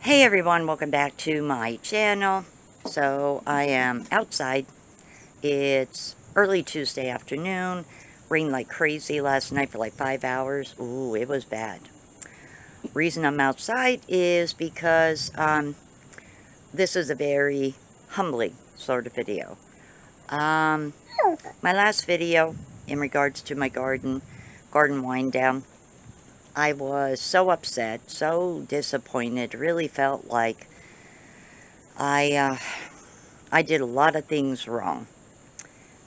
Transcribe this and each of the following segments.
Hey everyone, welcome back to my channel. So I am outside. It's early Tuesday afternoon. Rained like crazy last night for like 5 hours. Ooh, it was bad. Reason I'm outside is because this is a very humbling sort of video. My last video in regards to my garden wind down, I was so upset, so disappointed, really felt like I did a lot of things wrong.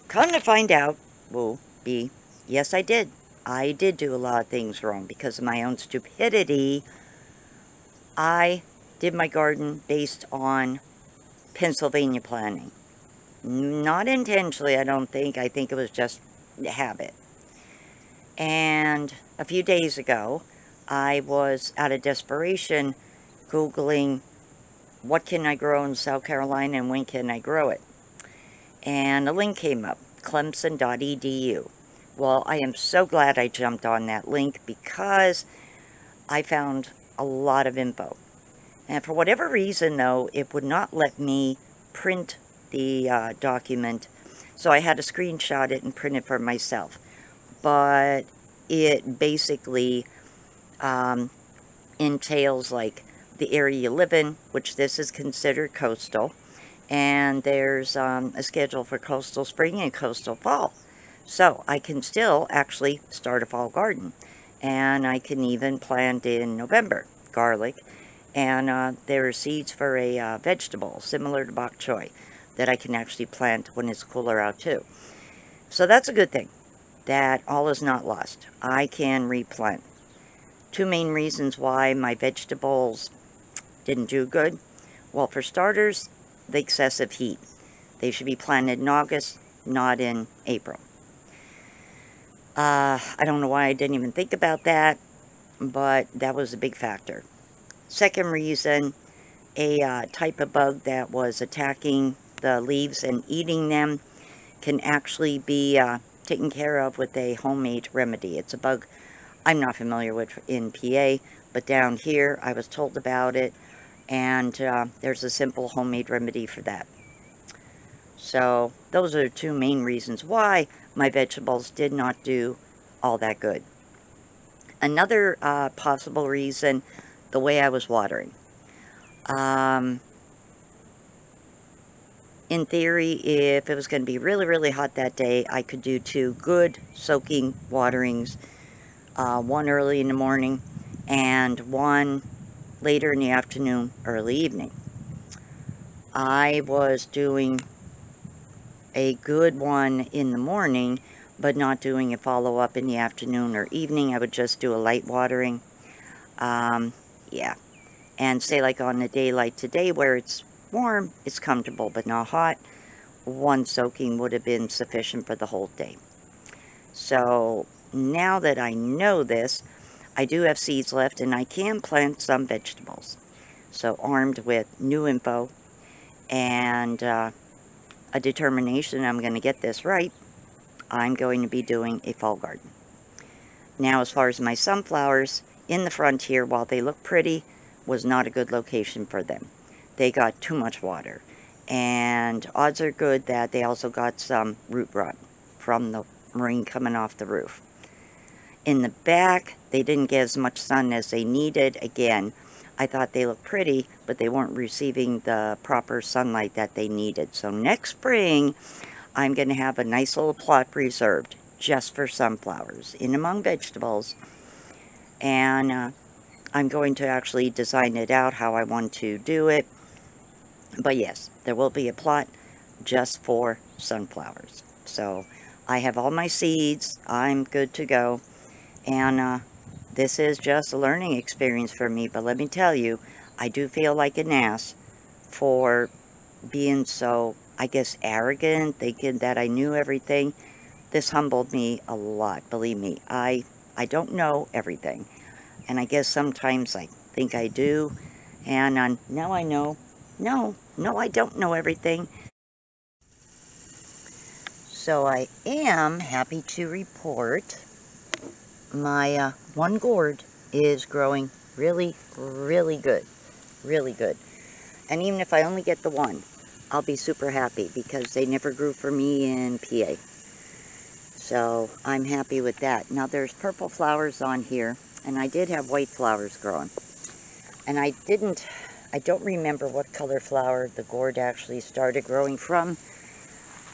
Come to find out, yes, I did. I did do a lot of things wrong because of my own stupidity. I did my garden based on Pennsylvania planning. Not intentionally, I don't think. I think it was just habit. And a few days ago, I was out of desperation Googling what can I grow in South Carolina and when can I grow it. And a link came up, clemson.edu. Well, I am so glad I jumped on that link because I found a lot of info. And for whatever reason, though, it would not let me print the document. So I had to screenshot it and print it for myself. But it basically entails like the area you live in, which this is considered coastal. And there's a schedule for coastal spring and coastal fall. So I can still actually start a fall garden. And I can even plant in November garlic. And there are seeds for a vegetable similar to bok choy that I can actually plant when it's cooler out too. So that's a good thing, that all is not lost. I can replant. Two main reasons why my vegetables didn't do good. Well, for starters, the excessive heat. They should be planted in August, not in April. I don't know why I didn't even think about that, but that was a big factor. Second reason, a type of bug that was attacking the leaves and eating them can actually be taken care of with a homemade remedy. It's a bug I'm not familiar with in PA, but down here I was told about it, and there's a simple homemade remedy for that. So those are the two main reasons why my vegetables did not do all that good. Another possible reason, the way I was watering. In theory, if it was going to be really, really hot that day, I could do 2 good soaking waterings, one early in the morning and one later in the afternoon, early evening. I was doing a good one in the morning, but not doing a follow-up in the afternoon or evening. I would just do a light watering. Yeah. And say like on a day like today where it's warm, it's comfortable but not hot, one soaking would have been sufficient for the whole day. So now that I know this, I do have seeds left and I can plant some vegetables. So armed with new info and a determination I'm going to get this right, I'm going to be doing a fall garden. Now, as far as my sunflowers, in the front here, while they look pretty, was not a good location for them. They got too much water. And odds are good that they also got some root rot from the rain coming off the roof. In the back, they didn't get as much sun as they needed. Again, I thought they looked pretty, but they weren't receiving the proper sunlight that they needed. So next spring, I'm going to have a nice little plot reserved just for sunflowers, in among vegetables. And I'm going to actually design it out how I want to do it. But yes, there will be a plot just for sunflowers. So I have all my seeds. I'm good to go. And this is just a learning experience for me. But let me tell you, I do feel like an ass for being so, I guess, arrogant, thinking that I knew everything. This humbled me a lot, believe me. I don't know everything. And I guess sometimes I think I do. And now I know, no, I don't know everything. So I am happy to report my one gourd is growing really, really good. Really good. And even if I only get the one, I'll be super happy because they never grew for me in PA. So I'm happy with that. Now there's purple flowers on here, and I did have white flowers growing. And I don't remember what color flower the gourd actually started growing from.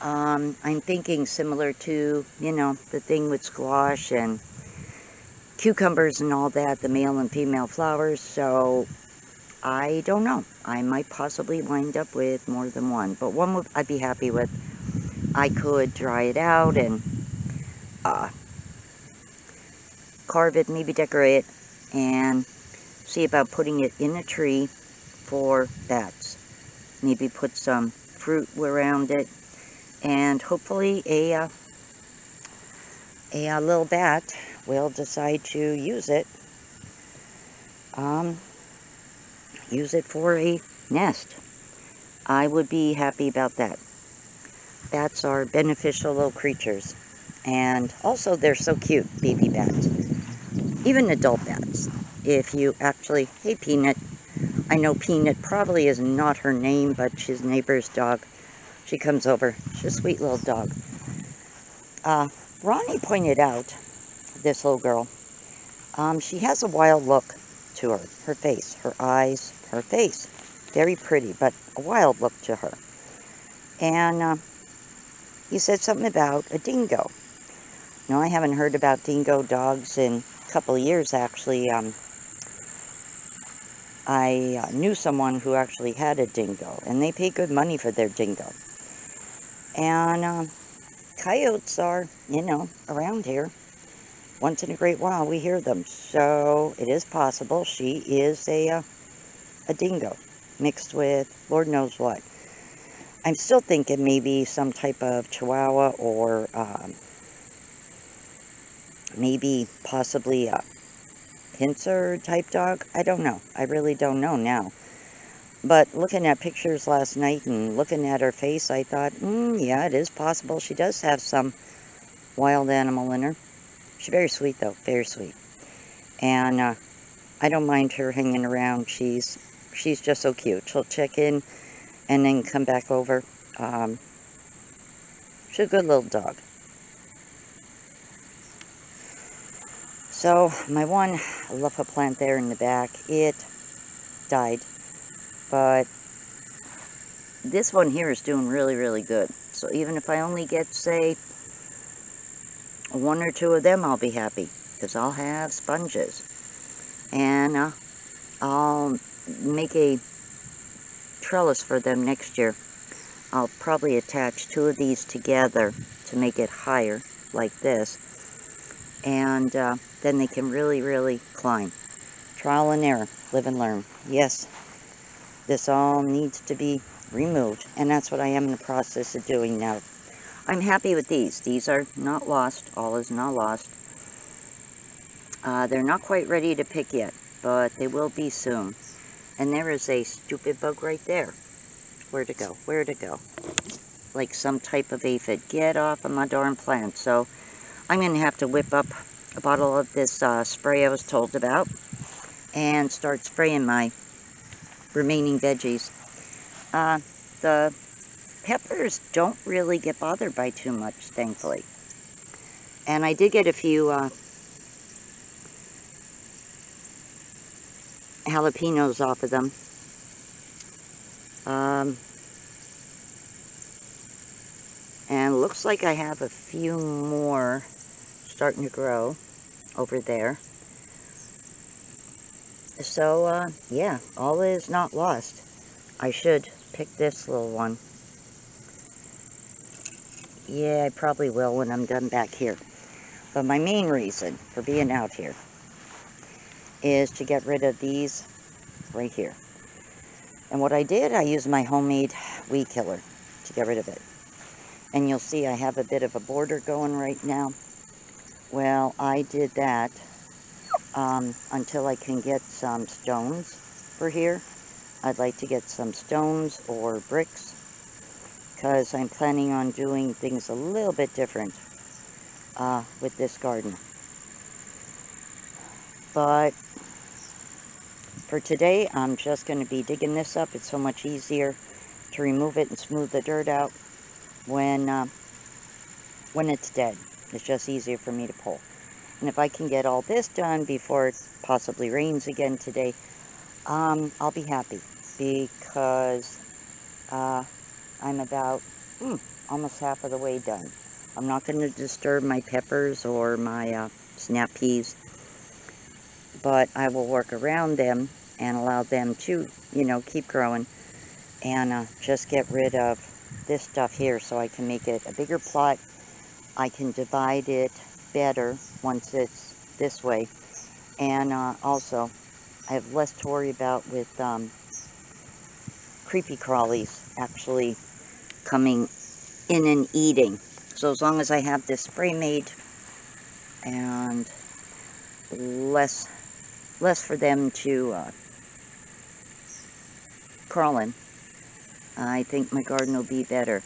I'm thinking similar to, you know, the thing with squash and cucumbers and all that, the male and female flowers. So I don't know. I might possibly wind up with more than one, but one I'd be happy with. I could dry it out and carve it, maybe decorate it, and see about putting it in a tree for bats. Maybe put some fruit around it, and hopefully a little bat will decide to use it. Use it for a nest. I would be happy about that. Bats are beneficial little creatures, and also they're so cute, baby bats. Even adult bats. If you actually, hey Peanut, I know Peanut probably is not her name, but she's neighbor's dog. She comes over. She's a sweet little dog. Ronnie pointed out, this little girl, she has a wild look to her. Her face, her eyes, her face. Very pretty, but a wild look to her. And he said something about a dingo. No, I haven't heard about dingo dogs in a couple of years, actually. I knew someone who actually had a dingo, and they pay good money for their dingo. And coyotes are, you know, around here. Once in a great while, we hear them. So it is possible she is a dingo mixed with Lord knows what. I'm still thinking maybe some type of Chihuahua or maybe possibly a pincer type dog. I don't know. I really don't know now. But looking at pictures last night and looking at her face, I thought, yeah, it is possible she does have some wild animal in her. She's very sweet, though. Very sweet. And I don't mind her hanging around. She's just so cute. She'll check in and then come back over. She's a good little dog. So my one luffa plant there in the back, it died. But this one here is doing really, really good. So even if I only get, say, one or two of them, I'll be happy. Because I'll have sponges. And I'll make a trellis for them next year. I'll probably attach two of these together to make it higher, like this. And then they can really, really climb. Trial and error, live and learn. Yes, this all needs to be removed, and that's what I am in the process of doing now. I'm happy with these. These are not lost. All is not lost. They're not quite ready to pick yet, but they will be soon. And there is a stupid bug right there. Where'd it go? Where'd it go? Like some type of aphid. Get off of my darn plant. So I'm going to have to whip up a bottle of this spray I was told about and start spraying my remaining veggies. The peppers don't really get bothered by too much, thankfully. And I did get a few jalapenos off of them. And looks like I have a few more starting to grow over there. So, yeah, all is not lost. I should pick this little one. Yeah, I probably will when I'm done back here. But my main reason for being out here is to get rid of these right here. And what I did, I used my homemade weed killer to get rid of it. And you'll see I have a bit of a border going right now. Well, I did that until I can get some stones for here. I'd like to get some stones or bricks because I'm planning on doing things a little bit different with this garden. But For today, I'm just going to be digging this up. It's so much easier to remove it and smooth the dirt out when it's dead. It's just easier for me to pull. And if I can get all this done before it possibly rains again today, I'll be happy, because I'm about almost half of the way done. I'm not going to disturb my peppers or my snap peas, but I will work around them and allow them to, keep growing, and just get rid of this stuff here so I can make it a bigger plot. I can divide it better once it's this way, and also I have less to worry about with creepy crawlies actually coming in and eating. So as long as I have this spray made and less for them to crawl in, I think my garden will be better.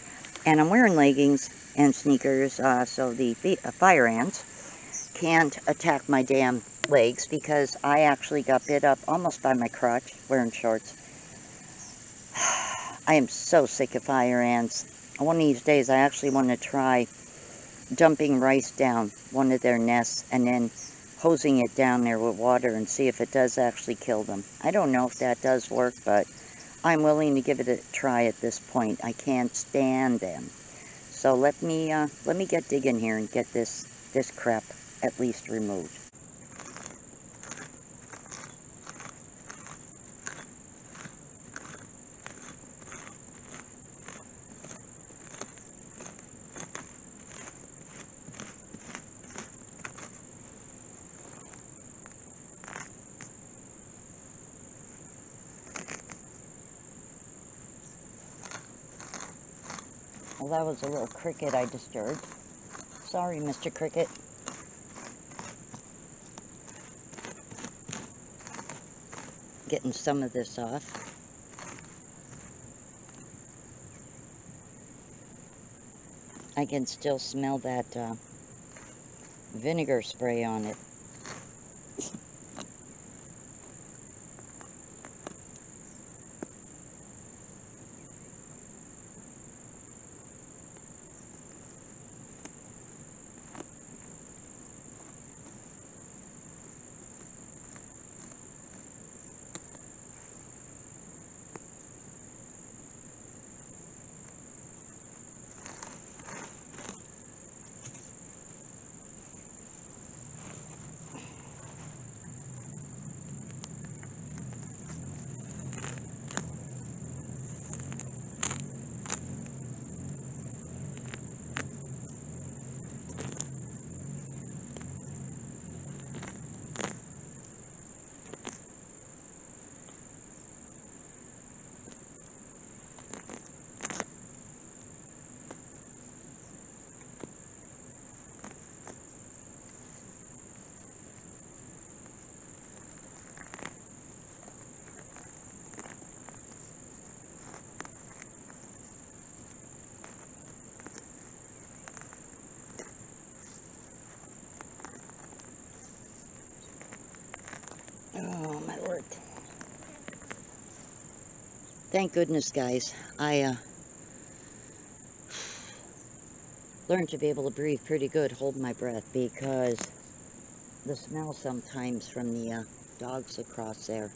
And I'm wearing leggings and sneakers, so the fire ants can't attack my damn legs, because I actually got bit up almost by my crotch wearing shorts. I am so sick of fire ants. One of these days I actually want to try dumping rice down one of their nests and then hosing it down there with water and see if it does actually kill them. I don't know if that does work, but I'm willing to give it a try at this point. I can't stand them. So let me get digging here and get this crap at least removed. Well, that was a little cricket I disturbed. Sorry, Mr. Cricket. Getting some of this off. I can still smell that vinegar spray on it. Oh, my Lord. Thank goodness, guys. I learned to be able to breathe pretty good, hold my breath, because the smell sometimes from the dogs across there.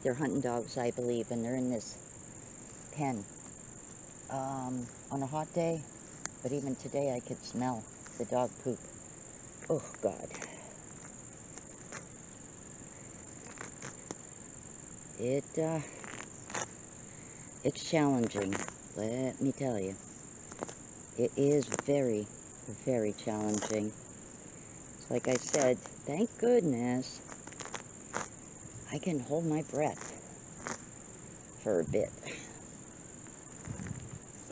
They're hunting dogs, I believe, and they're in this pen on a hot day. But even today I could smell the dog poop. Oh, God. It's challenging, let me tell you. It is very, very challenging. So like I said, thank goodness I can hold my breath for a bit.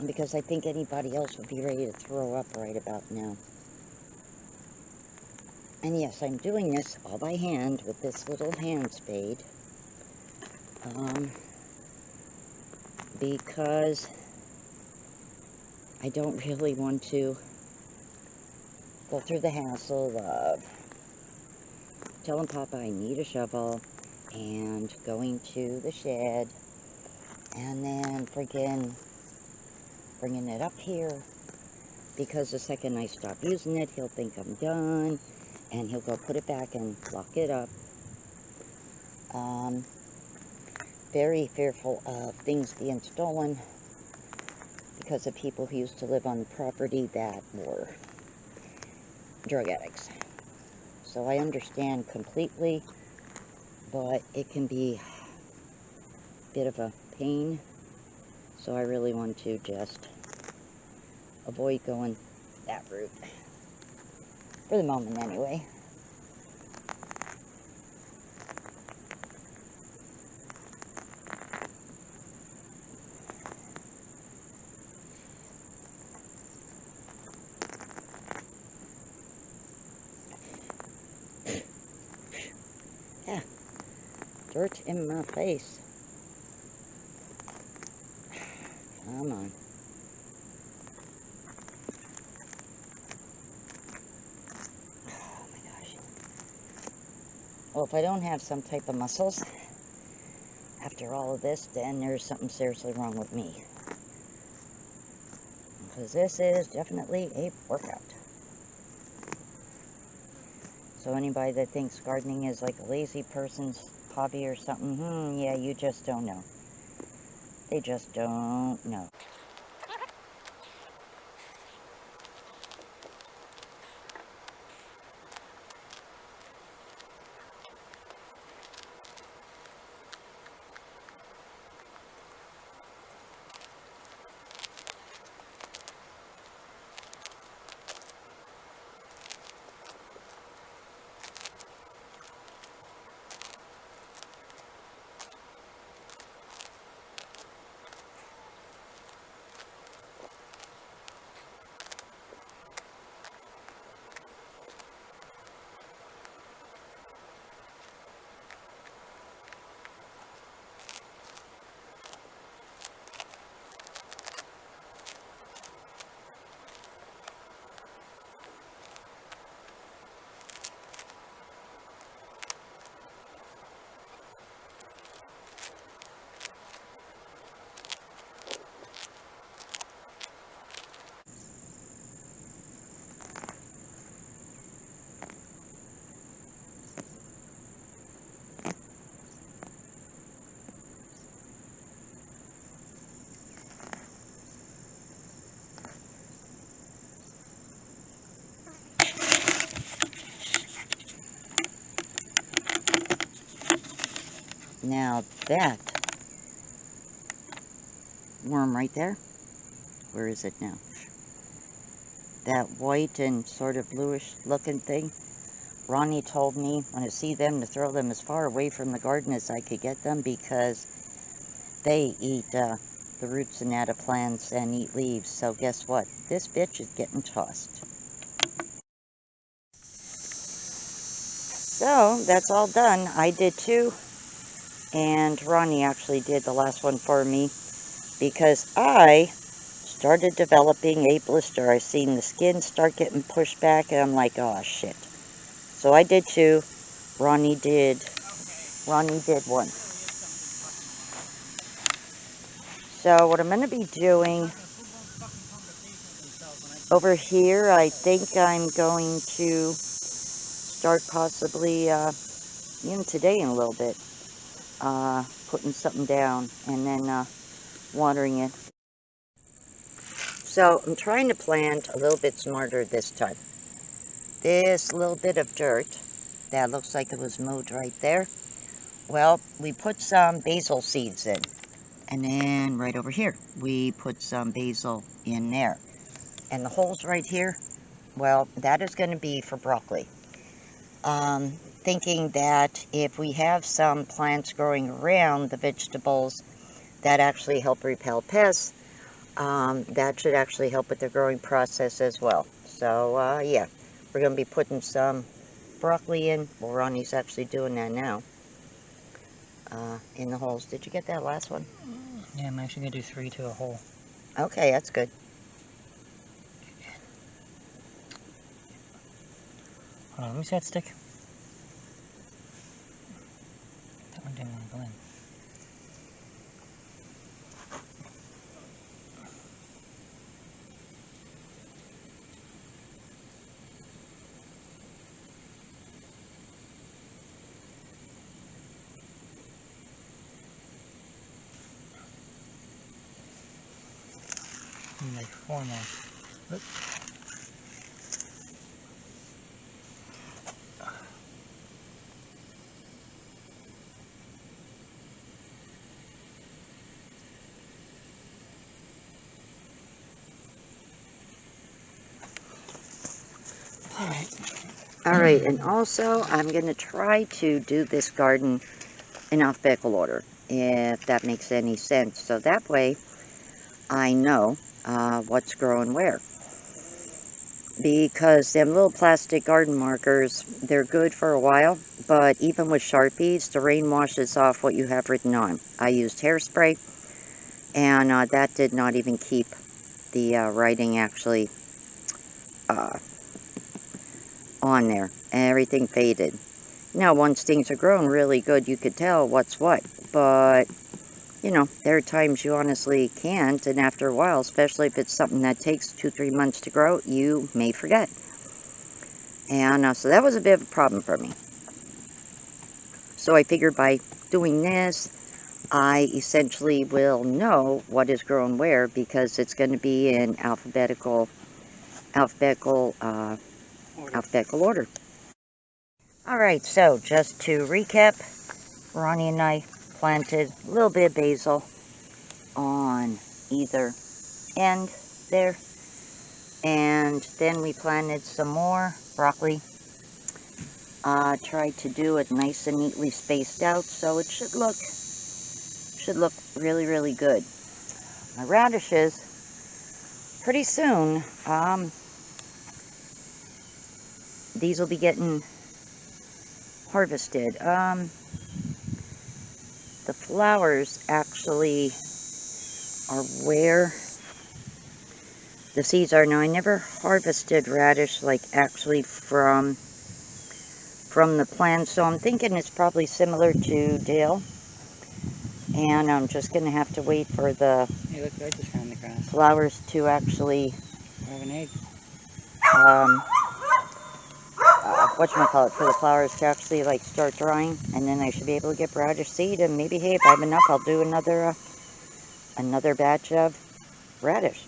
Because I think anybody else would be ready to throw up right about now. And yes, I'm doing this all by hand with this little hand spade. Because I don't really want to go through the hassle of telling Papa I need a shovel and going to the shed, and then friggin' bringing it up here, because the second I stop using it, he'll think I'm done, and he'll go put it back and lock it up. Very fearful of things being stolen because of people who used to live on the property that were drug addicts. So I understand completely, but it can be a bit of a pain. So I really want to just avoid going that route. For the moment, anyway. Yeah, dirt in my face. Come on. Oh my gosh. Well, if I don't have some type of muscles after all of this, then there's something seriously wrong with me. Because this is definitely a workout. So anybody that thinks gardening is like a lazy person's hobby or something, yeah, you just don't know. They just don't know. Now that worm right there, where is it now? That white and sort of bluish looking thing, Ronnie told me when I see them to throw them as far away from the garden as I could get them, because they eat the roots and out of plants and eat leaves. So guess what? This bitch is getting tossed. So that's all done. I did too. And Ronnie actually did the last one for me, because I started developing a blister. I seen the skin start getting pushed back, and I'm like, oh shit. So I did two. Ronnie did one. So what I'm going to be doing over here, I think I'm going to start possibly, even today in a little bit, putting something down and then watering it. So I'm trying to plant a little bit smarter this time. This little bit of dirt that looks like it was mowed right there, well, we put some basil seeds in. And then right over here, we put some basil in there. And the holes right here, well, that is going to be for broccoli. Thinking that if we have some plants growing around the vegetables that actually help repel pests, that should actually help with the growing process as well. So, yeah, we're going to be putting some broccoli in. Well, Ronnie's actually doing that now. In the holes. Did you get that last one? Yeah, I'm actually going to do 3 to a hole. Okay, that's good. Hold on, let me see that stick. That Like 4 more. Oop. All right, and also I'm going to try to do this garden in alphabetical order, if that makes any sense. So that way I know what's growing where. Because them little plastic garden markers, they're good for a while, but even with Sharpies, the rain washes off what you have written on. I used hairspray, and that did not even keep the writing actually on there. Everything faded. Now, once things are growing really good, you could tell what's what, but you know, there are times you honestly can't, and after a while, especially if it's something that takes 2-3 months to grow, you may forget. And so that was a bit of a problem for me. So I figured by doing this, I essentially will know what is grown where, because it's going to be in alphabetical order. All right, so just to recap, Ronnie and I planted a little bit of basil on either end there, and then we planted some more broccoli. Tried to do it nice and neatly spaced out, so it should look really, really good. My radishes, pretty soon, these will be getting harvested. The flowers actually are where the seeds are. Now, I never harvested radish, like, actually from the plant, so I'm thinking it's probably similar to dill. And I'm just going to have to wait for the Hey, look, I just found the grass. flowers to actually, I have an egg. whatchamacallit, for the flowers to actually, like, start drying, and then I should be able to get radish seed, and maybe, hey, if I have enough, I'll do another batch of radish.